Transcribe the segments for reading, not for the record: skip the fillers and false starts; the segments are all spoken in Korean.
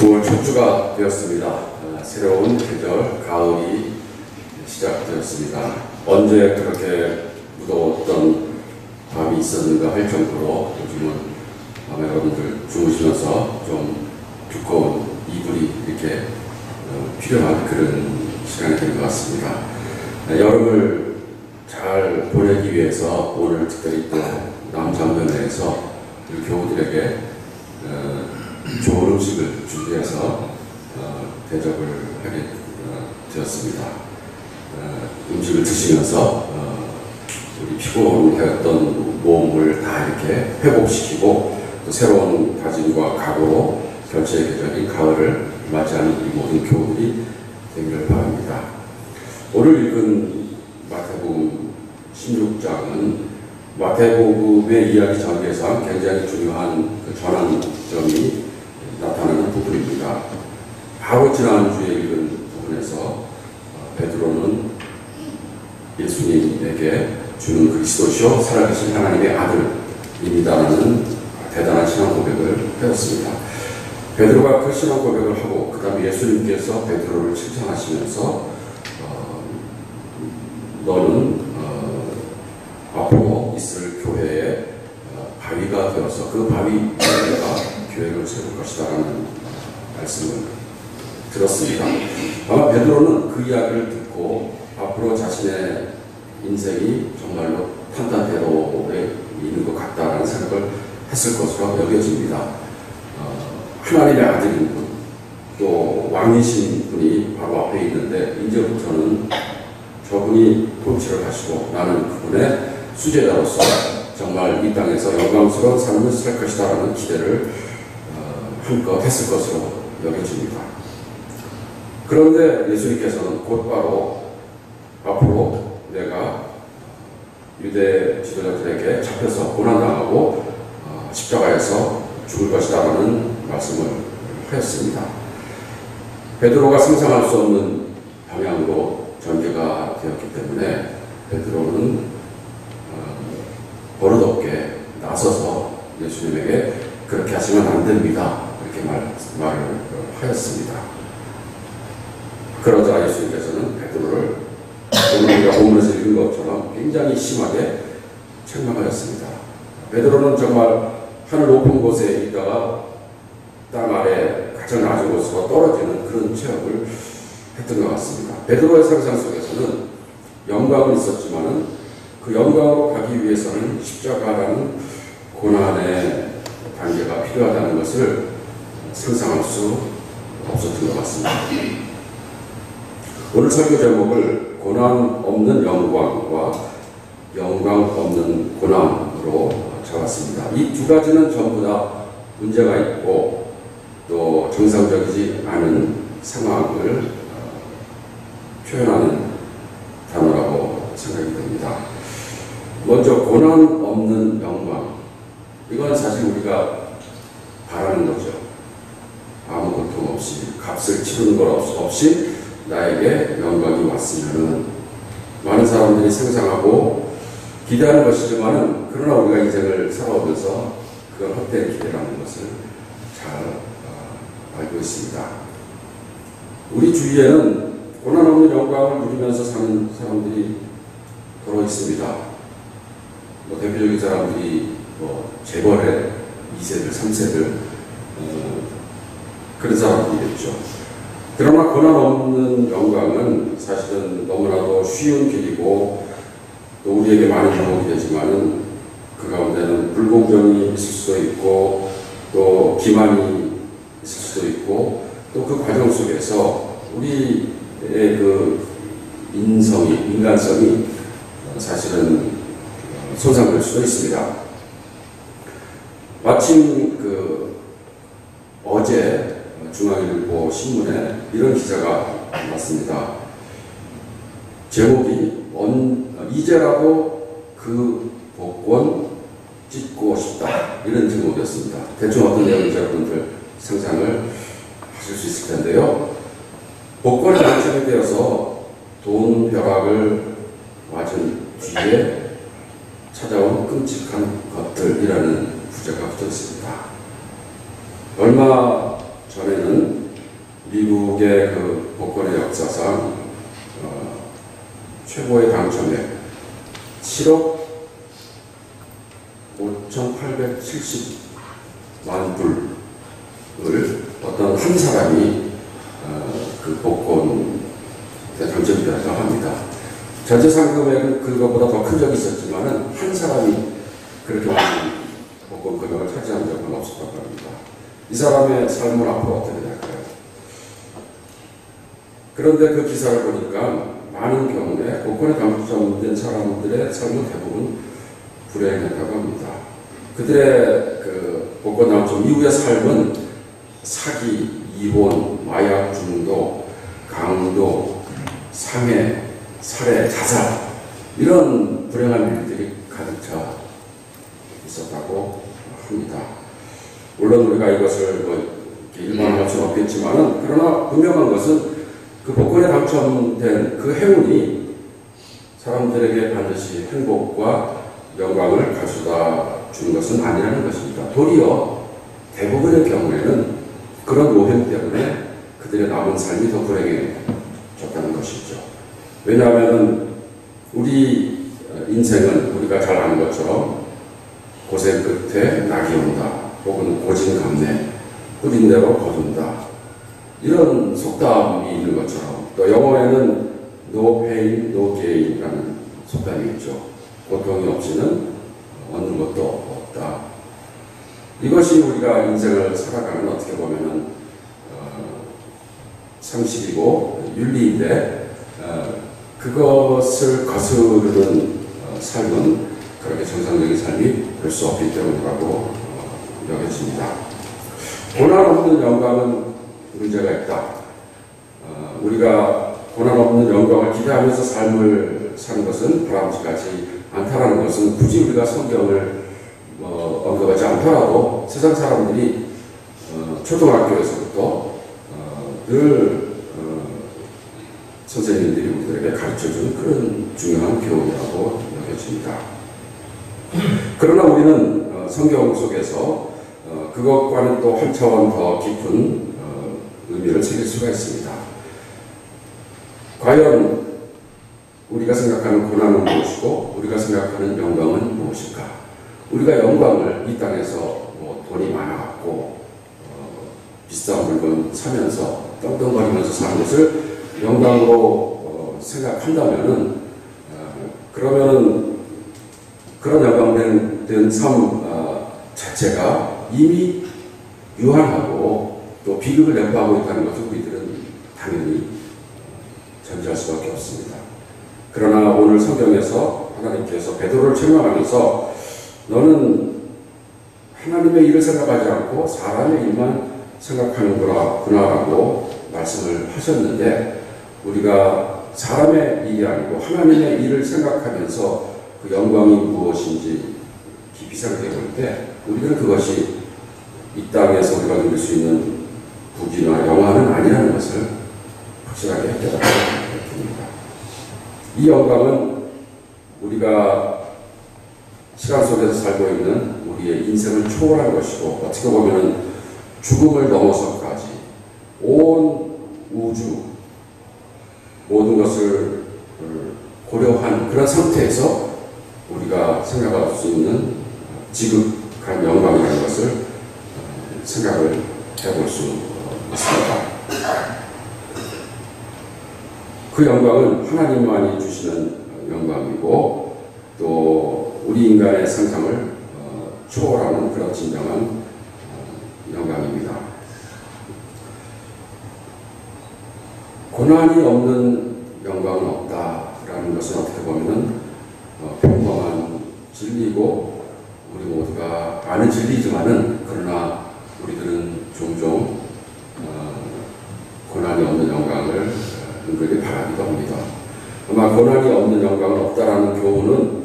9월 첫 주가 되었습니다. 새로운 계절, 가을이 시작되었습니다. 언제 그렇게 무더웠던 밤이 있었는가 할 정도로 요즘은 아마 여러분들 주무시면서 좀 두꺼운 이불이 이렇게 필요한 그런 시간이 된 것 같습니다. 여름을 잘 보내기 위해서 오늘 특별히 또 남장면회에서 우리 교우들에게 좋은 음식을 준비해서 대접을 하게 되었습니다. 음식을 드시면서 우리 피곤하였던 몸을 다 이렇게 회복시키고 또 새로운 다짐과 각오로 결제의 계절인 가을을 맞이하는 우리 모든 교우들이 되기를 바랍니다. 오늘 읽은 마태복음 16장은 마태복음의 이야기 전개상 굉장히 중요한 그 전환점이 나타나는 부분입니다. 바로 지난주에 읽은 부분에서 베드로는 예수님에게 주는 그리스도시요 살아계신 하나님의 아들입니다라는 대단한 신앙 고백을 하였습니다. 베드로가 그 신앙 고백을 하고 그 다음에 예수님께서 베드로를 칭찬하시면서 너는 앞으로 있을 교회의 바위가 되어서 그 바위 위에가 교회를 세울 것이다 라는 말씀을 들었습니다. 아마 베드로는 그 이야기를 듣고 앞으로 자신의 인생이 정말로 탄탄대로에 있는 것 같다라는 생각을 했을 것으로 여겨집니다. 하나님의 아들인 분, 또 왕이신 분이 바로 앞에 있는데 이제부터는 저분이 통치를 하시고 나는 그분의 수제자로서 정말 이 땅에서 영광스러운 삶을 살 것이다라는 기대를 한껏 했을 것으로 여겨집니다. 그런데 예수님께서는 곧바로 앞으로 내가 유대 지도자들에게 잡혀서 고난당하고 십자가에서 죽을 것이다라는 말씀을 하였습니다. 베드로가 상상할 수 없는 방향으로 전개가 되었기 때문에 베드로는 버릇없게 나서서 예수님에게 그렇게 하시면 안 됩니다. 이렇게 말을 하였습니다. 그러자 예수님께서는 베드로를 오늘 우리가 본문에서 읽은 것처럼 굉장히 심하게 책망하였습니다. 베드로는 정말 하늘 높은 곳에 있다가 땅 아래 가장 낮은 곳으로 떨어지는 그런 체험을 했던 것 같습니다. 베드로의 상상 속에서는 영광은 있었지만은 그 영광으로 가기 위해서는 십자가라는 고난의 단계가 필요하다는 것을 상상할 수 없었던 것 같습니다. 오늘 설교 제목을 고난 없는 영광과 영광 없는 고난으로 잡았습니다. 이 두 가지는 전부 다 문제가 있고 또 정상적이지 않은 상황을 표현하는 단어라고 생각이 됩니다. 먼저 고난 없는 영광, 이건 사실 우리가 바라는 거죠. 아무 고통 없이 값을 치르는 것 없이 나에게 영광이 왔으면은 많은 사람들이 상상하고 기대하는 것이지만은 그러나 우리가 인생을 살아오면서 그건 헛된 기대라는 것을 잘 알고 있습니다. 우리 주위에는 고난 없는 영광을 누리면서 사는 사람들이 더러 있습니다. 대표적인 사람들이 재벌의 2세들, 3세들 그런 사람들이겠죠. 그러나 고난 없는 영광은 사실은 너무나도 쉬운 길이고 또 우리에게 많은 유혹이 되지만은 그 가운데는 불공정이 있을 수도 있고 또 기만이 있을 수도 있고 또 그 과정 속에서 우리의 그 인간성이 사실은 손상될 수도 있습니다. 마침 어제 중앙일보 신문에 이런 기사가 났습니다. 제목이 이제라도 그 복권 찍고 싶다, 이런 제목이었습니다. 대충 어떤 내용인지 여러분들 상상을 하실 수 있을 텐데요. 복권에 당첨이 되어서 돈 벼락을 맞은 뒤에 찾아온 끔찍한 것들이라는 부제가 붙어 있습니다. 얼마 전에는 미국의 그 복권의 역사상 최고의 당첨액 7억 5,870만 불을 어떤 한 사람이 그 복권에 당첨이 되었다고 합니다. 전체 상금액은 그것보다 더 큰 적이 있었지만은 한 사람이 그렇게 많은 복권 금액을 차지한 적은 없었다고 합니다. 이 사람의 삶은 앞으로 어떻게 될까요? 그런데 그 기사를 보니까 많은 경우에 복권에 당첨된 사람들의 삶은 대부분 불행했다고 합니다. 그들의 그 복권 당첨 이후의 삶은 사기, 이혼, 마약 중독, 강도, 상해, 살해, 자살 이런 불행한 일들이 가득 차 있었다고 합니다. 물론 우리가 이것을 일반화할 수는 없겠지만은 그러나 분명한 것은 그 복권에 당첨된 그 행운이 사람들에게 반드시 행복과 영광을 가져다 주는 것은 아니라는 것입니다. 도리어 대부분의 경우에는 그런 오행 때문에 그들의 남은 삶이 더 불행해졌다는 것이죠. 왜냐하면 우리 인생은 우리가 잘 아는 것처럼 고생 끝에 낙이 온다. 혹은 고진감래, 꾸린 대로 거둔다. 이런 속담이 있는 것처럼 또 영어에는 no pain, no gain이라는 속담이 있죠. 고통이 없이는 얻는 것도 없다. 이것이 우리가 인생을 살아가는 어떻게 보면은 상식이고 윤리인데 그것을 거스르는 삶은 그렇게 정상적인 삶이 될 수 없기 때문이라고 여겨집니다. 고난 없는 영광은 문제가 있다. 우리가 고난 없는 영광을 기대하면서 삶을 사는 것은 바람직하지 않다라는 것은 굳이 우리가 성경을 언급하지 않더라도 세상 사람들이 초등학교에서부터 늘 선생님들이 우리들에게 가르쳐주는 그런 중요한 교훈이라고 여겨집니다. 그러나 우리는 성경 속에서 그것과는 또 한 차원 더 깊은 의미를 새길 수가 있습니다. 과연 우리가 생각하는 고난은 무엇이고 우리가 생각하는 영광은 무엇일까? 우리가 영광을 이 땅에서 돈이 많아갖고 비싼 물건 사면서 떵떵거리면서 사는 것을 영광으로 생각한다면은 그러면은 그런 영광된 삶 자체가 이미 유한하고 또 비극을 내포하고 있다는 것을 우리들은 당연히 전제할 수밖에 없습니다. 그러나 오늘 성경에서 하나님께서 베드로를 책망하면서 너는 하나님의 일을 생각하지 않고 사람의 일만 생각하는구나라고 말씀을 하셨는데 우리가 사람의 일이 아니고 하나님의 일을 생각하면서 그 영광이 무엇인지 깊이 생각해 볼 때 우리는 그것이 이 땅에서 우리가 누릴 수 있는 부귀나 영화는 아니라는 것을 확실하게 깨닫게 됩니다. 이 영광은 우리가 시간 속에서 살고 있는 우리의 인생을 초월한 것이고 어떻게 보면 죽음을 넘어서까지 온 우주 모든 것을 고려한 그런 상태에서 우리가 생각할 수 있는 지극한 영광이라는 것을 생각을 해볼 수 있습니다. 그 영광은 하나님만이 주시는 영광이고 또 우리 인간의 상상을 초월하는 그런 진정한 영광입니다. 고난이 없는 영광은 없다라는 것은 어떻게 보면 평범한 진리고 우리 모두가 아는 진리지만은 그러나 우리들은 종종 고난이 없는 영광을 은근히 바라기도 합니다. 아마 고난이 없는 영광은 없다라는 교훈은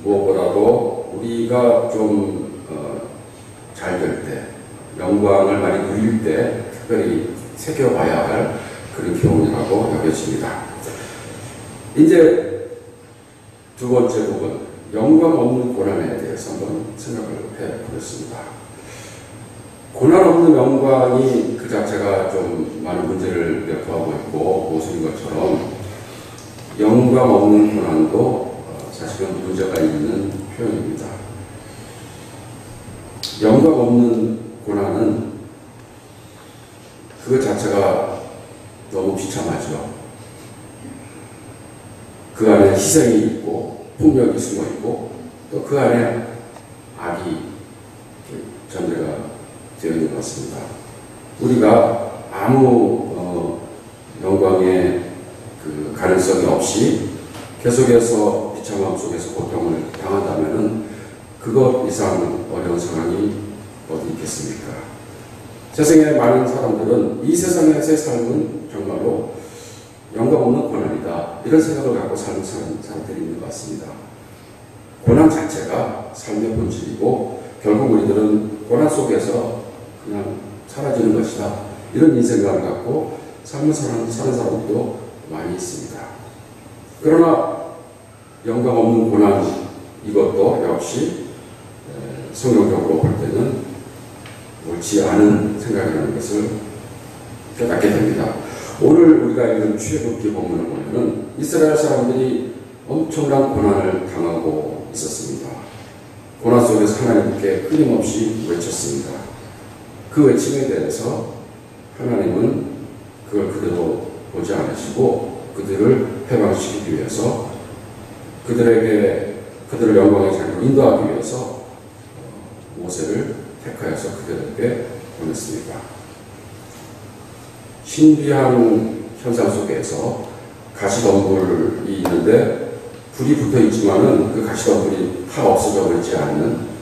무엇보다도 우리가 좀 잘 될 때, 영광을 많이 누릴 때 특별히 새겨봐야 할 그런 교훈이라고 여겨집니다. 이제 두 번째 부분, 영광 없는 고난에 대해서 한번 생각을 해보겠습니다. 고난 없는 영광이 그 자체가 좀 많은 문제를 여포하고 있고 모순인 것처럼 영광 없는 고난도 사실은 문제가 있는 표현입니다. 영광 없는 고난은 그 자체가 너무 비참하죠. 그 안에 희생이 있고 폭력이 숨어 있고 또 그 안에 악이 전제가 되어 있는 것 같습니다. 우리가 아무 영광의 그 가능성이 없이 계속해서 비참함 속에서 고통을 당한다면은 그것 이상 어려운 상황이 어디 있겠습니까? 세상에 많은 사람들은 이 세상에서의 삶은 정말로 영광 없는 고난이다, 이런 생각을 갖고 사는 사람들이 있는 것 같습니다. 고난 자체가 삶의 본질이고 결국 우리들은 고난 속에서 그냥 사라지는 것이다, 이런 인생관을 갖고 삶을 사는 사람들도 많이 있습니다. 그러나 영광 없는 고난, 이것도 역시 성경적으로 볼 때는 옳지 않은 생각이라는 것을 깨닫게 됩니다. 오늘 우리가 읽은 출애굽기 본문을 보면은 이스라엘 사람들이 엄청난 고난을 당하고 있었습니다. 고난 속에서 하나님께 끊임없이 외쳤습니다. 그 외침에 대해서 하나님은 그걸 그대로 보지 않으시고 그들을 해방시키기 위해서 그들을 영광의 자리로 인도하기 위해서 모세를 택하여서 그들에게 보냈습니다. 신비한 현상 속에서 가시덤불이 있는데 불이 붙어 있지만은 그 가시덤불이 다 없어져 버리지 않는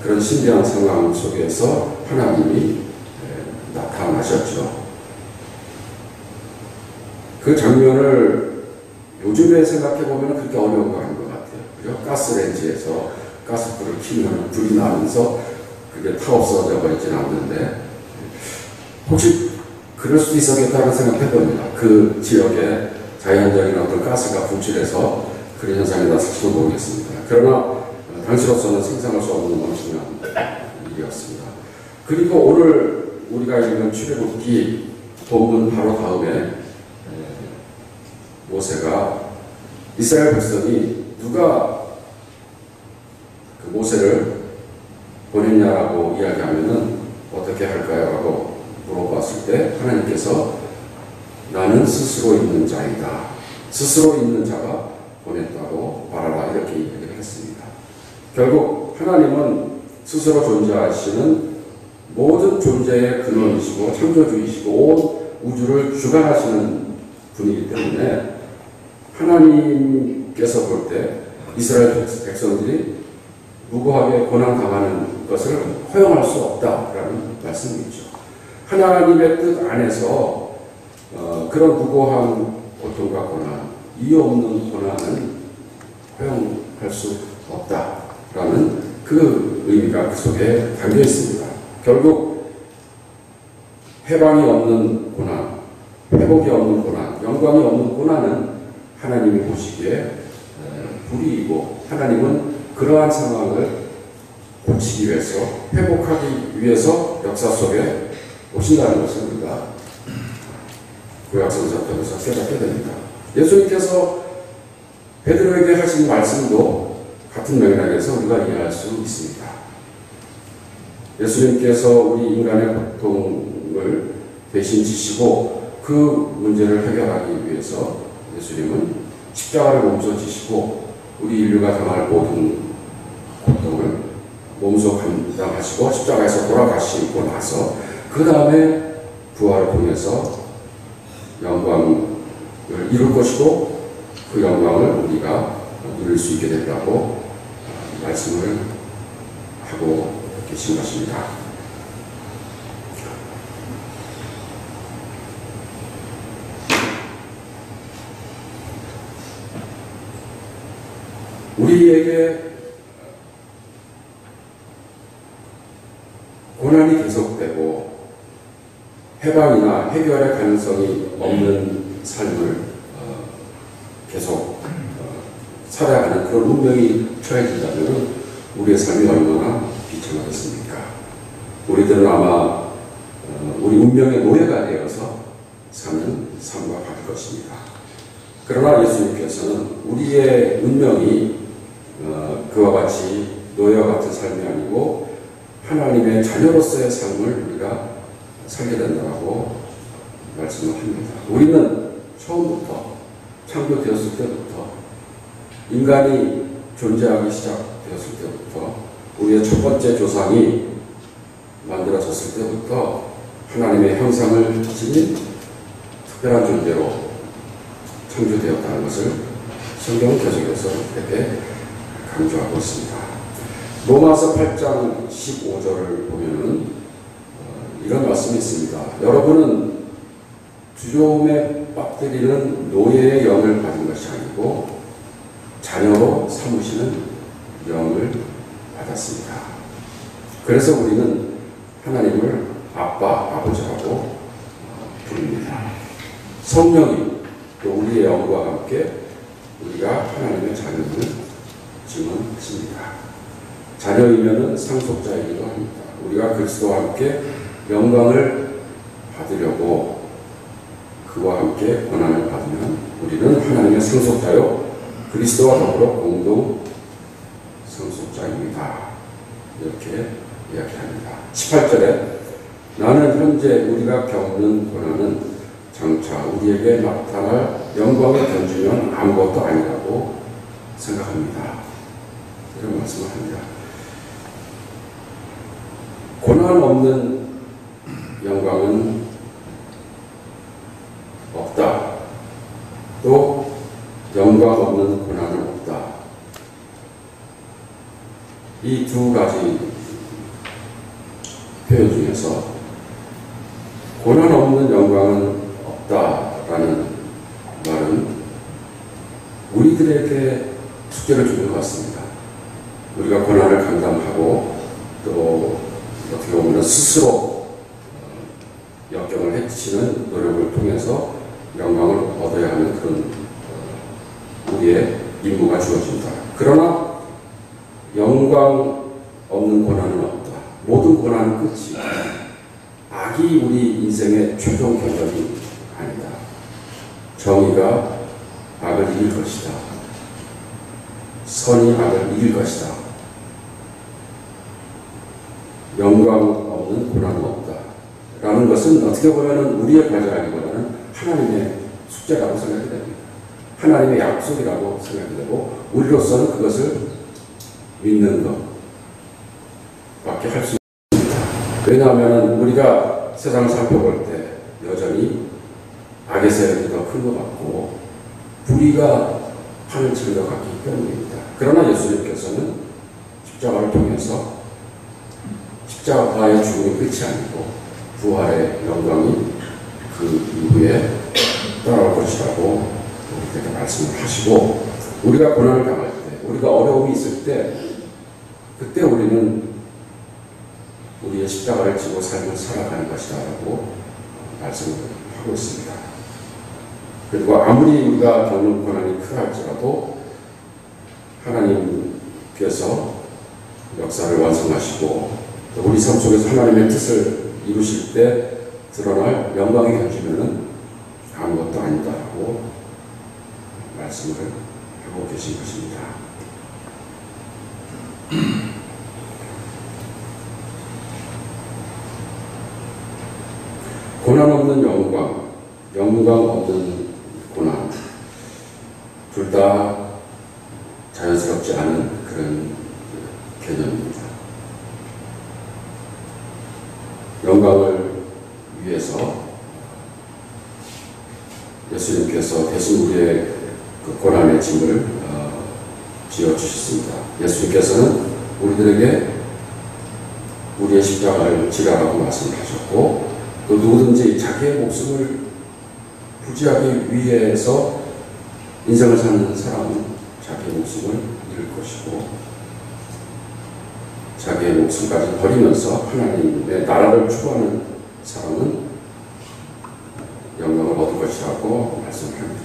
그런 신비한 상황 속에서 하나님이 나타나셨죠. 그 장면을 요즘에 생각해보면 그렇게 어려운 거 아닌 것 같아요. 그죠? 가스레인지에서 가스불을 켜면 불이 나면서 그게 타 없어져 버리지는 않는데 혹시 그럴 수도 있었겠다는 생각해봅니다. 그 지역에 자연적인 어떤 가스가 분출해서 그런 현상이 났을지도 모르겠습니다. 그러나 당시로서는 상상할 수 없는 엄청난 일이었습니다. 그리고 오늘 우리가 읽는 출애굽기 본문 바로 다음에 모세가 이스라엘 백성이 누가 그 모세를 보냈냐라고 이야기하면은 어떻게 할까요? 라고 물어봤을 때 하나님께서 나는 스스로 있는 자이다, 스스로 있는 자가 보냈다고 말하라, 이렇게 얘기를 했습니다. 결국 하나님은 스스로 존재하시는 모든 존재의 근원이시고 창조주이시고 온 우주를 주관하시는 분이기 때문에 하나님께서 볼 때 이스라엘 백성들이 무고하게 고난당하는 것을 허용할 수 없다라는 말씀이죠. 하나님의 뜻 안에서 그런 무고한 고통과 고난, 이유 없는 고난은 허용할 수 없다라는 그 의미가 그 속에 담겨 있습니다. 결국 해방이 없는 고난, 회복이 없는 고난, 영광이 없는 고난은 하나님이 보시기에 불이이고 구하나님은 그러한 상황을 고치기 위해서, 회복하기 위해서 역사 속에 오신다는 것을 우리가 구약성서 통해서 깨닫게 됩니다. 예수님께서 베드로에게 하신 말씀도 같은 맥락에서 우리가 이해할 수 있습니다. 예수님께서 우리 인간의 고통을 대신 지시고 그 문제를 해결하기 위해서 예수님은 십자가를 몸소 지시고 우리 인류가 당할 모든 고통을 몸소 감당하시고 십자가에서 돌아가시고 나서 그 다음에 부활을 통해서 영광을 이룰 것이고 그 영광을 우리가 누릴 수 있게 되리라고 말씀을 하고 계신 것입니다. 우리에게 고난이 계속되고 해방이나 해결의 가능성이 없는 삶을 계속 살아가는 그런 운명이 처해진다면 우리의 삶이 얼마나 비참하겠습니까? 우리들은 아마 우리 운명의 노예가 되어서 사는 삶과 같을 것입니다. 그러나 예수님께서는 우리의 운명이 그와 같이 노예와 같은 삶이 아니고 하나님의 자녀로서의 삶을 우리가 살게 된다고 말씀을 합니다. 우리는 처음부터 창조되었을 때부터 인간이 존재하기 시작되었을 때부터 우리의 첫 번째 조상이 만들어졌을 때부터 하나님의 형상을 지닌 특별한 존재로 창조되었다는 것을 성경은 계속해서 이렇게 강조하고 있습니다. 로마서 8장 15절을 보면은 이런 말씀이 있습니다. 여러분은 두려움에 빠뜨리는 노예의 영을 받은 것이 아니고 자녀로 삼으시는 영을 받았습니다. 그래서 우리는 하나님을 아빠, 아버지라고 부릅니다. 성령이 또 우리의 영과 함께 우리가 하나님의 자녀를 증언하십니다. 자녀이면은 상속자이기도 합니다. 우리가 그리스도와 함께 영광을 받으려고 그와 함께 권한을 받으면 우리는 하나님의 상속자요 그리스도와 더불어 공동 상속자입니다. 이렇게 이야기합니다. 18절에 나는 현재 우리가 겪는 고난은 장차 우리에게 나타날 영광을 견주면 아무것도 아니라고 생각합니다. 이런 말씀을 합니다. 고난 없는 영광은 없다. 또 영광 없는 고난은 없다. 이 두 가지 표현 중에서 고난 없는 영광은 없다라는 말은 우리들에게 숙제를 주는 것 같습니다. 우리가 고난을 감당하고 또 어떻게 보면 스스로 역경을 해치는 노력을 통해서 영광을 얻어야 하는 그런 우리의 임무가 주어진다. 그러나 영광 없는 고난은 없다. 모든 고난은 끝이 악이 우리 인생의 최종 결론이 아니다. 정의가 악을 이길 것이다. 선이 악을 이길 것이다. 영광 없는 고난은 없다. 라는 것은 어떻게 보면 우리의 과제라기보다는 하나님의 숙제라고 생각이 됩니다. 하나님의 약속이라고 생각이 되고 우리로서는 그것을 믿는 것밖에 할 수 없습니다. 왜냐하면 우리가 세상을 살펴볼 때 여전히 악의 세력이 더 큰 것 같고 불의가 판을 치는 것 같기 때문입니다. 그러나 예수님께서는 십자가를 통해서 십자가의 죽음이 끝이 아니고 부활의 영광이 그 이후에 따라올 것이라고 우리에게 말씀을 하시고 우리가 고난을 당할 때 우리가 어려움이 있을 때 그때 우리는 우리의 십자가를 지고 삶을 살아가는 것이다라고 말씀을 하고 있습니다. 그리고 아무리 우리가 겪는 고난이 크다 할지라도 하나님께서 역사를 완성하시고 우리 삶 속에서 하나님의 뜻을 이루실 때 드러날 영광이 견지면은 아무것도 아니다라고 말씀을 하고 계신 것입니다. 고난 없는 영광, 영광 없는 고난, 둘 다 자연스럽지 않은 그런 개념입니다. 영광을 위해서 예수님께서 대신 우리의 그 고난의 짐을 지어주셨습니다. 예수님께서는 우리들에게 우리의 십자가를 지라라고 말씀하셨고 또 누구든지 자기의 목숨을 부지하기 위해서 인생을 사는 사람은 자기의 목숨을 잃을 것이고 자기의 목숨까지 버리면서 하나님의 나라를 추구하는 사람은 영광을 얻을 것이라고 말씀합니다.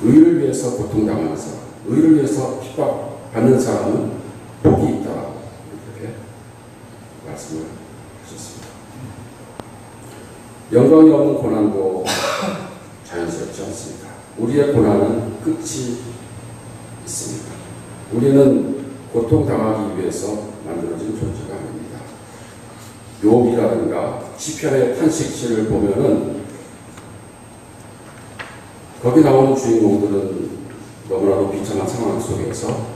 의를 위해서 고통당하는 사람, 의를 위해서 핍박받는 사람은 복이 있다. 이렇게 말씀을 하셨습니다. 영광이 없는 고난도 자연스럽지 않습니다. 우리의 고난은 끝이 있습니다. 우리는 고통당하기 위해서 만들어진 존재가 아닙니다. 욥이라든가 시편의 탄식시를 보면은 거기 나오는 주인공들은 너무나도 비참한 상황 속에서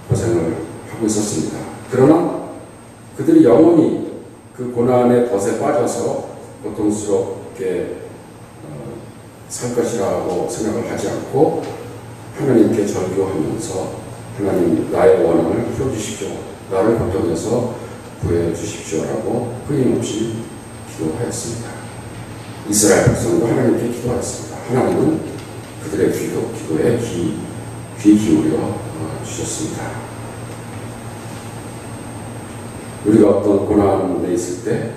고생을 하고 있었습니다. 그러나 그들이 영원히 그 고난의 덫에 빠져서 고통스럽게 살 것이라고 생각을 하지 않고 하나님께 절규하면서 하나님 나의 원함을 풀어주십시오. 나를 고통에서 구해주십시오라고 끊임없이 기도하였습니다. 이스라엘 백성도 하나님께 기도하였습니다. 하나님은 그들의 기도에 귀 기울여 주셨습니다. 우리가 어떤 고난에 있을 때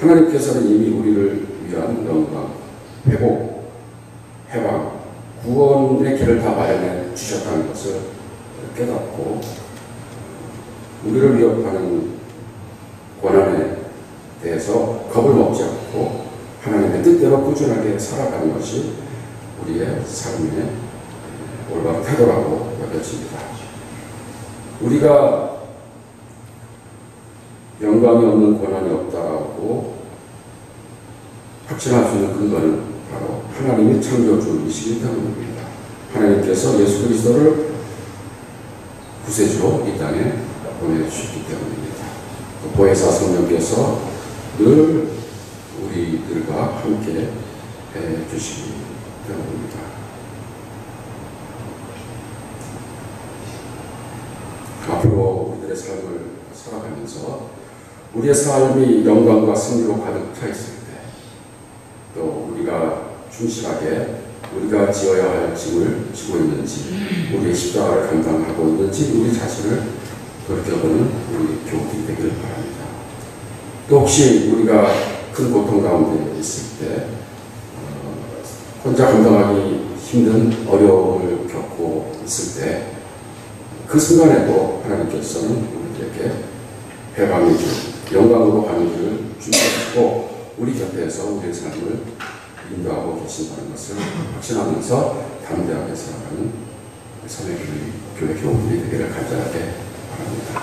하나님께서는 이미 우리를 위한 영광, 회복, 해방, 구원의 길을 다 마련해 주셨다는 것을 깨닫고 우리를 위협하는 고난에 대해서 겁을 먹지 않고 하나님의 뜻대로 꾸준하게 살아가는 것이 우리의 삶의 올바른 태도라고 여겨집니다. 우리가 영광이 없는 고난이 없다고 확신할 수 있는 근거는 바로 하나님이 창조주이시기 때문입니다. 하나님께서 예수 그리스도를 구세주로 이 땅에 보내주셨기 때문입니다. 보혜사 성령께서 늘 우리들과 함께 해주시기 때문입니다. 앞으로 우리들의 삶을 살아가면서 우리의 삶이 영광과 승리로 가득 차 있을 때 또 우리가 충실하게 우리가 지어야 할 짐을 지고 있는지 우리의 십자가를 감당하고 있는지 우리 자신을 돌이켜보는 우리 교훈이 되기를 바랍니다. 또 혹시 우리가 큰 고통 가운데 있을 때 혼자 감당하기 힘든 어려움을 겪고 있을 때 그 순간에도 하나님께서는 우리들에게 해방의 길, 영광으로 가는 길을 준비하시고 우리 곁에서 우리의 삶을 인도하고 계신다는 것을 확신하면서 담대하게 살아가는 섬의 교회 교우들이 되기를 간절하게 바랍니다.